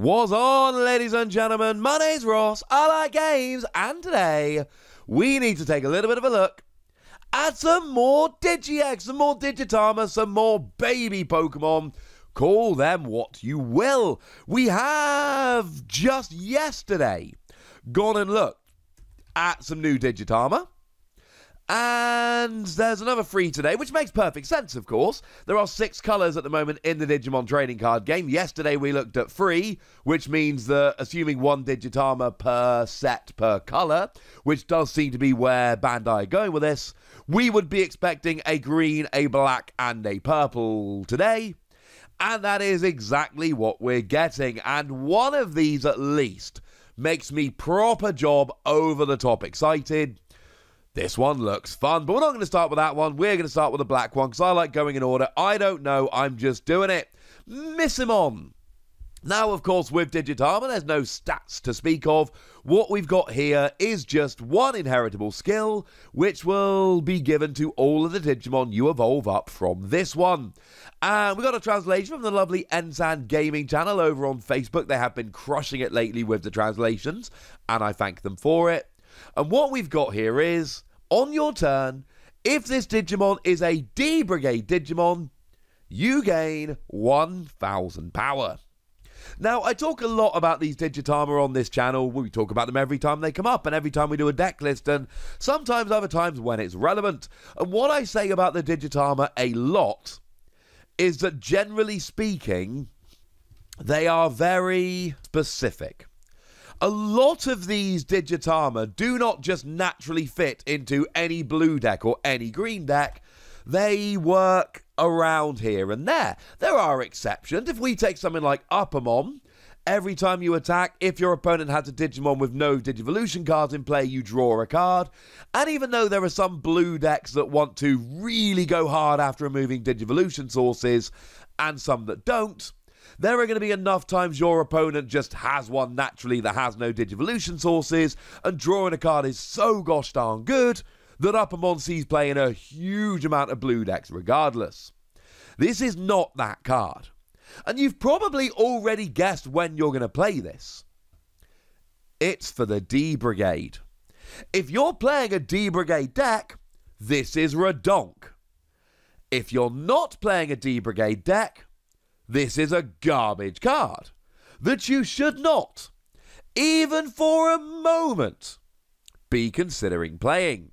What's on, ladies and gentlemen? My name's Ross, I like games, and today we need to take a little bit of a look at some more Digi-Egg, some more Digitama, some more baby Pokemon. Call them what you will. We have just yesterday gone and looked at some new Digitama. And there's another 3 today, which makes perfect sense, of course. There are 6 colours at the moment in the Digimon trading card game. Yesterday we looked at 3, which means that assuming 1 Digitama per set per colour, which does seem to be where Bandai are going with this, we would be expecting a green, a black, and a purple today. And that is exactly what we're getting. And one of these, at least, makes me proper job over the top excited. This one looks fun, but we're not going to start with that one. We're going to start with the black one, because I like going in order. I don't know, I'm just doing it. Missimon. Now, of course, with Digitama, there's no stats to speak of. What we've got here is just one inheritable skill, which will be given to all of the Digimon you evolve up from this one. And we got a translation from the lovely Ensan Gaming channel over on Facebook. They have been crushing it lately with the translations, and I thank them for it. And what we've got here is, on your turn, if this Digimon is a D Brigade Digimon, you gain 1,000 power. Now, I talk a lot about these Digitama on this channel. We talk about them every time they come up and every time we do a deck list, and sometimes other times when it's relevant. And what I say about the Digitama a lot is that, generally speaking, they are very specific. A lot of these Digitama do not just naturally fit into any blue deck or any green deck. They work around here and there. There are exceptions. If we take something like Uppermon, every time you attack, if your opponent has a Digimon with no Digivolution cards in play, you draw a card. And even though there are some blue decks that want to really go hard after removing Digivolution sources, and some that don't, there are going to be enough times your opponent just has one naturally that has no Digivolution sources, and drawing a card is so gosh darn good that Uppermon sees play in a huge amount of blue decks regardless. This is not that card. And you've probably already guessed when you're going to play this. It's for the D Brigade. If you're playing a D Brigade deck, this is Redonk. If you're not playing a D Brigade deck, this is a garbage card that you should not, even for a moment, be considering playing.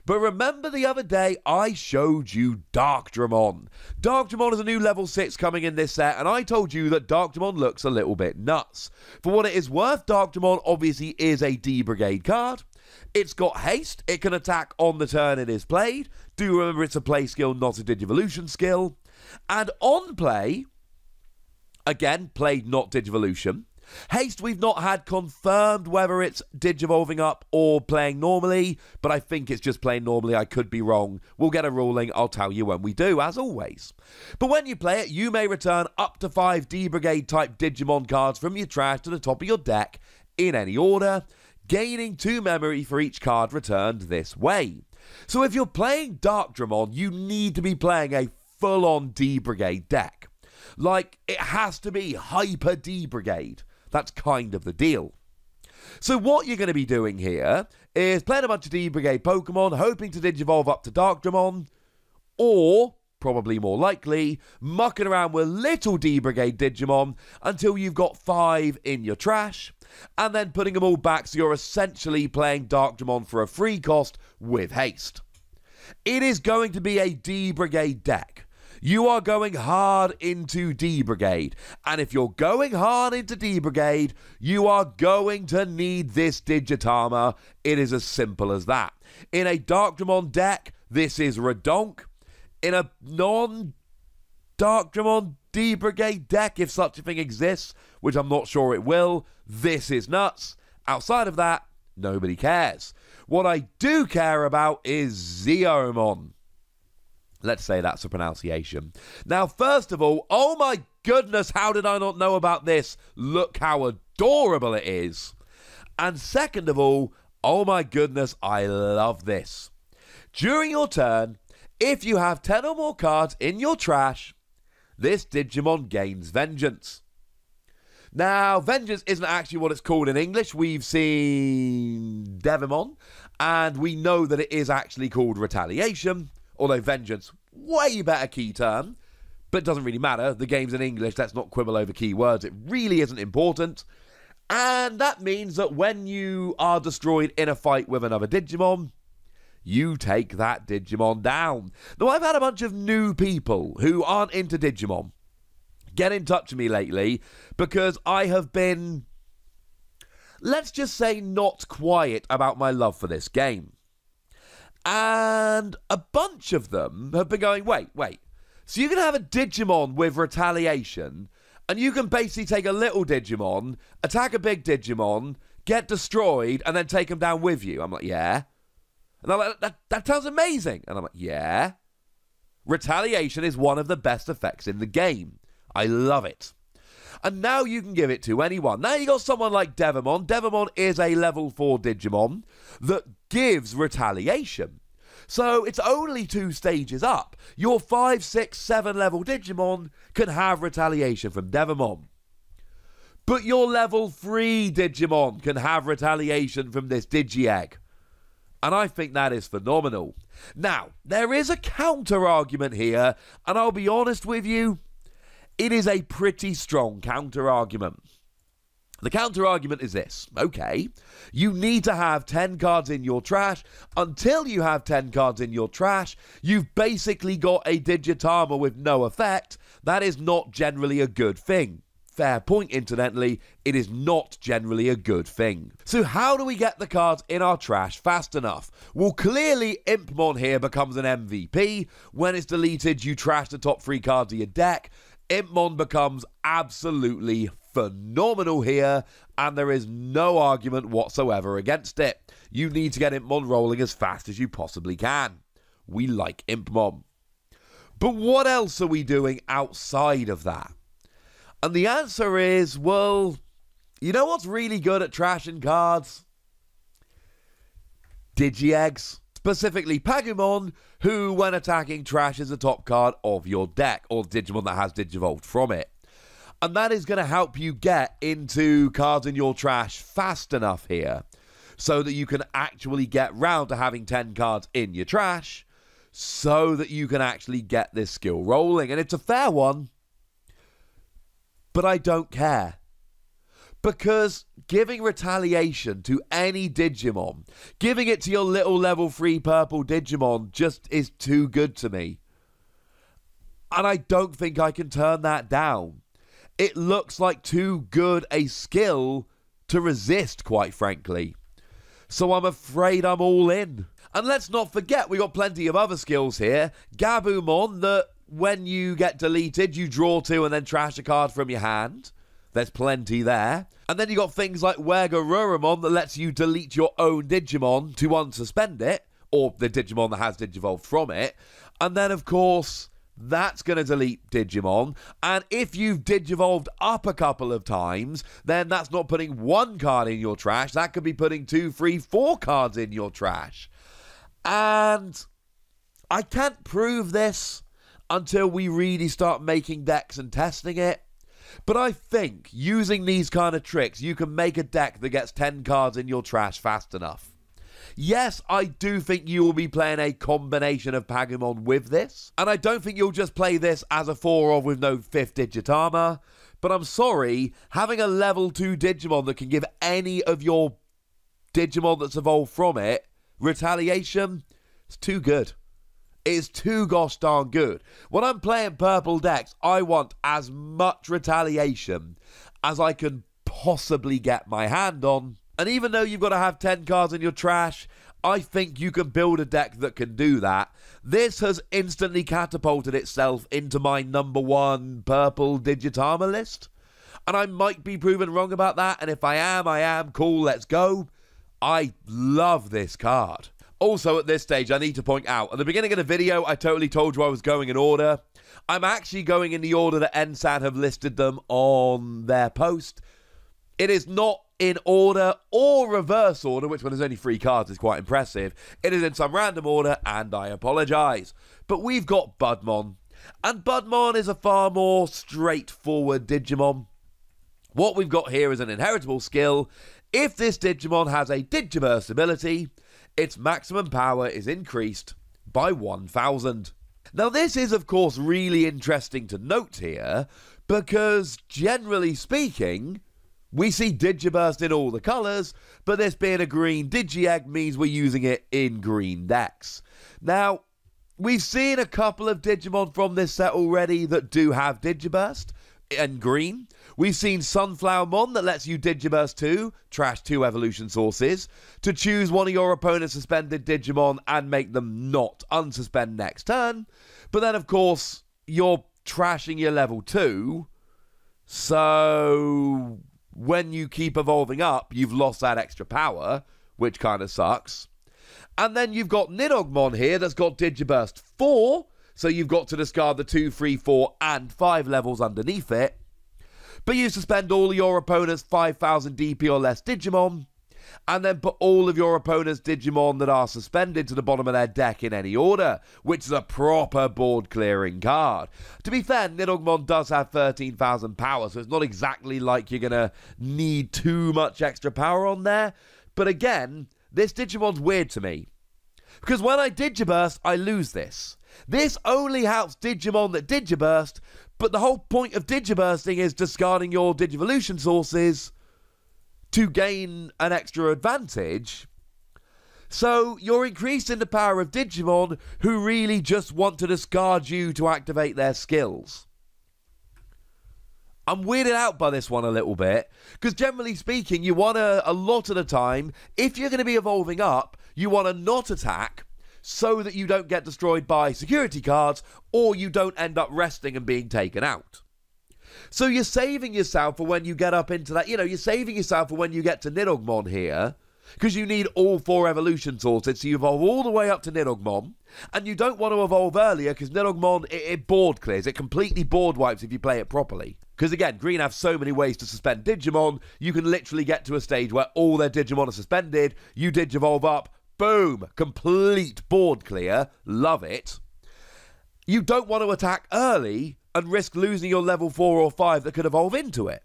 But remember the other day I showed you Darkdramon. Darkdramon is a new level 6 coming in this set, and I told you that Darkdramon looks a little bit nuts. For what it is worth, Darkdramon obviously is a D Brigade card. It's got haste, it can attack on the turn it is played. Do remember it's a play skill, not a Digivolution skill. And on play, again, played not Digivolution. Haste, we've not had confirmed whether it's Digivolving up or playing normally, but I think it's just playing normally. I could be wrong. We'll get a ruling. I'll tell you when we do, as always. But when you play it, you may return up to 5 D Brigade type Digimon cards from your trash to the top of your deck in any order, gaining 2 memory for each card returned this way. So if you're playing Darkdramon, you need to be playing a full-on D Brigade deck. Like, it has to be Hyper D Brigade. That's kind of the deal. So what you're going to be doing here is playing a bunch of D Brigade Pokemon, hoping to Digivolve up to Darkdramon, or, probably more likely, mucking around with little D Brigade Digimon until you've got 5 in your trash, and then putting them all back so you're essentially playing Darkdramon for a free cost with haste. It is going to be a D Brigade deck. You are going hard into D Brigade, and if you're going hard into D Brigade, you are going to need this Digitama. It is as simple as that. In a Darkdramon deck, this is Redonk. In a non-Darkdramon D Brigade deck, if such a thing exists, which I'm not sure it will, this is nuts. Outside of that, nobody cares. What I do care about is Zeomon. Let's say that's a pronunciation. Now, first of all, oh my goodness, how did I not know about this? Look how adorable it is. And second of all, oh my goodness, I love this. During your turn, if you have 10 or more cards in your trash, this Digimon gains Vengeance. Now, Vengeance isn't actually what it's called in English. We've seen Digimon, and we know that it is actually called Retaliation, although Vengeance, way better key term, but it doesn't really matter. The game's in English, let's not quibble over key words. It really isn't important. And that means that when you are destroyed in a fight with another Digimon, you take that Digimon down. Now, I've had a bunch of new people who aren't into Digimon get in touch with me lately because I have been, let's just say, not quiet about my love for this game. And a bunch of them have been going, wait. So you can have a Digimon with Retaliation, and you can basically take a little Digimon, attack a big Digimon, get destroyed, and then take them down with you. I'm like, yeah. And I'm like, that sounds amazing. And I'm like, yeah. Retaliation is one of the best effects in the game. I love it. And now you can give it to anyone. Now you got someone like Digimon. Digimon is a level 4 Digimon that gives Retaliation. So it's only 2 stages up. Your 5, 6, 7 level Digimon can have Retaliation from Digimon. But your level 3 Digimon can have Retaliation from this Digi-Egg. And I think that is phenomenal. Now, there is a counter-argument here, and I'll be honest with you, it is a pretty strong counter-argument. The counter-argument is this. Okay, you need to have 10 cards in your trash. Until you have 10 cards in your trash, you've basically got a Digitama with no effect. That is not generally a good thing. Fair point, incidentally, it is not generally a good thing. So how do we get the cards in our trash fast enough? Well, clearly Impmon here becomes an MVP. When it's deleted, you trash the top 3 cards of your deck. Impmon becomes absolutely phenomenal here, and there is no argument whatsoever against it. You need to get Impmon rolling as fast as you possibly can. We like Impmon. But what else are we doing outside of that? And the answer is, well, you know what's really good at trashing cards? Digi-Eggs. Specifically Pagumon, who when attacking trashes the top card of your deck, or Digimon that has Digivolved from it. And that is going to help you get into cards in your trash fast enough here, so that you can actually get round to having 10 cards in your trash, so that you can actually get this skill rolling. And it's a fair one, but I don't care. Because giving Retaliation to any Digimon, giving it to your little level 3 purple Digimon just is too good to me. And I don't think I can turn that down. It looks like too good a skill to resist, quite frankly. So I'm afraid I'm all in. And let's not forget, we got plenty of other skills here. Gabumon, that when you get deleted, you draw 2 and then trash a card from your hand. There's plenty there. And then you got things like Wergarurumon that lets you delete your own Digimon to unsuspend it, or the Digimon that has Digivolved from it. And then, of course, that's going to delete Digimon. And if you've Digivolved up a couple of times, then that's not putting 1 card in your trash. That could be putting 2, 3, 4 cards in your trash. And I can't prove this until we really start making decks and testing it. But I think using these kind of tricks, you can make a deck that gets 10 cards in your trash fast enough. Yes, I do think you will be playing a combination of Pagumon with this. And I don't think you'll just play this as a 4-of with no 5th Digitama. But I'm sorry, having a level 2 Digimon that can give any of your Digimon that's evolved from it Retaliation, it's too good. Is too gosh darn good. When I'm playing purple decks, I want as much Retaliation as I can possibly get my hand on. And even though you've got to have 10 cards in your trash, I think you can build a deck that can do that. This has instantly catapulted itself into my #1 purple Digitama list. And I might be proven wrong about that. And if I am, cool, let's go. I love this card. Also, at this stage, I need to point out, at the beginning of the video, I totally told you I was going in order. I'm actually going in the order that NSAN have listed them on their post. It is not in order or reverse order, which when there's only 3 cards is quite impressive. It is in some random order, and I apologise. But we've got Budmon, and Budmon is a far more straightforward Digimon. What we've got here is an inheritable skill. If this Digimon has a Digiburst ability, its maximum power is increased by 1000. Now this is of course really interesting to note here, because generally speaking, we see Digiburst in all the colours, but this being a green Digi-Egg means we're using it in green decks. Now, we've seen a couple of Digimon from this set already that do have Digiburst in green. We've seen Sunflowermon that lets you Digiburst 2, trash 2 evolution sources, to choose one of your opponent's suspended Digimon and make them not unsuspend next turn. But then, of course, you're trashing your level 2, so when you keep evolving up, you've lost that extra power, which kind of sucks. And then you've got Nidogmon here that's got Digiburst 4, so you've got to discard the 2, 3, 4, and 5 levels underneath it. But you suspend all of your opponent's 5000 DP or less Digimon, and then put all of your opponent's Digimon that are suspended to the bottom of their deck in any order, which is a proper board clearing card. To be fair, Nidogmon does have 13,000 power, so it's not exactly like you're going to need too much extra power on there. But again, this Digimon's weird to me, because when I Digiburst, I lose this. This only helps Digimon that Digiburst, but the whole point of Digibursting is discarding your Digivolution sources to gain an extra advantage. So you're increasing the power of Digimon who really just want to discard you to activate their skills. I'm weirded out by this one a little bit, because generally speaking, you want to, a lot of the time, if you're going to be evolving up, you want to not attack so that you don't get destroyed by security cards, or you don't end up resting and being taken out. So you're saving yourself for when you get up into that, you're saving yourself for when you get to Nidogmon here, because you need all 4 evolution sources, so you evolve all the way up to Nidogmon, and you don't want to evolve earlier, because Nidogmon, it board clears, it completely board wipes if you play it properly. Because again, Green have so many ways to suspend Digimon, you can literally get to a stage where all their Digimon are suspended, you Digivolve up, boom, complete board clear, love it. You don't want to attack early and risk losing your level 4 or 5 that could evolve into it.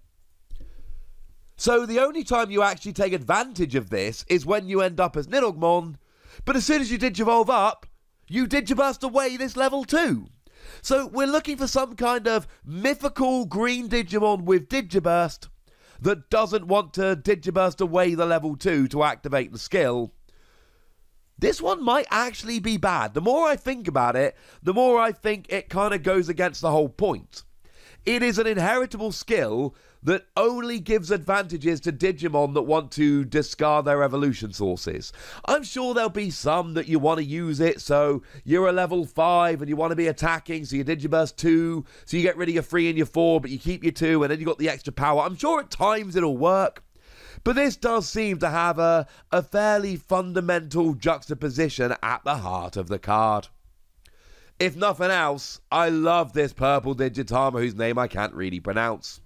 So the only time you actually take advantage of this is when you end up as Nidogmon, but as soon as you Digivolve up, you Digiburst away this level 2. So we're looking for some kind of mythical green Digimon with Digiburst that doesn't want to Digiburst away the level 2 to activate the skill. This one might actually be bad. The more I think about it, the more I think it kind of goes against the whole point. It is an inheritable skill that only gives advantages to Digimon that want to discard their evolution sources. I'm sure there'll be some that you want to use it, so you're a level 5 and you want to be attacking, so you Digiburst 2, so you get rid of your 3 and your 4, but you keep your 2, and then you got the extra power. I'm sure at times it'll work. But this does seem to have a fairly fundamental juxtaposition at the heart of the card. If nothing else, I love this purple Digitama whose name I can't really pronounce.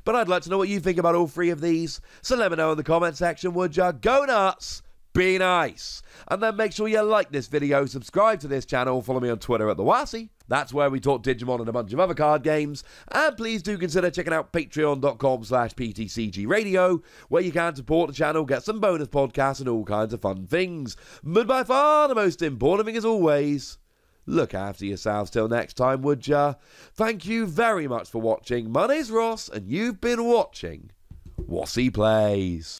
But I'd like to know what you think about all 3 of these, so let me know in the comment section, would ya? Go nuts! Be nice! And then make sure you like this video, subscribe to this channel, follow me on Twitter at the Wossy. That's where we talk Digimon and a bunch of other card games. And please do consider checking out patreon.com/PTCGradio, where you can support the channel, get some bonus podcasts and all kinds of fun things. But by far the most important thing as always, look after yourselves till next time, would ya? Thank you very much for watching. My name's Ross, and you've been watching Wossy Plays.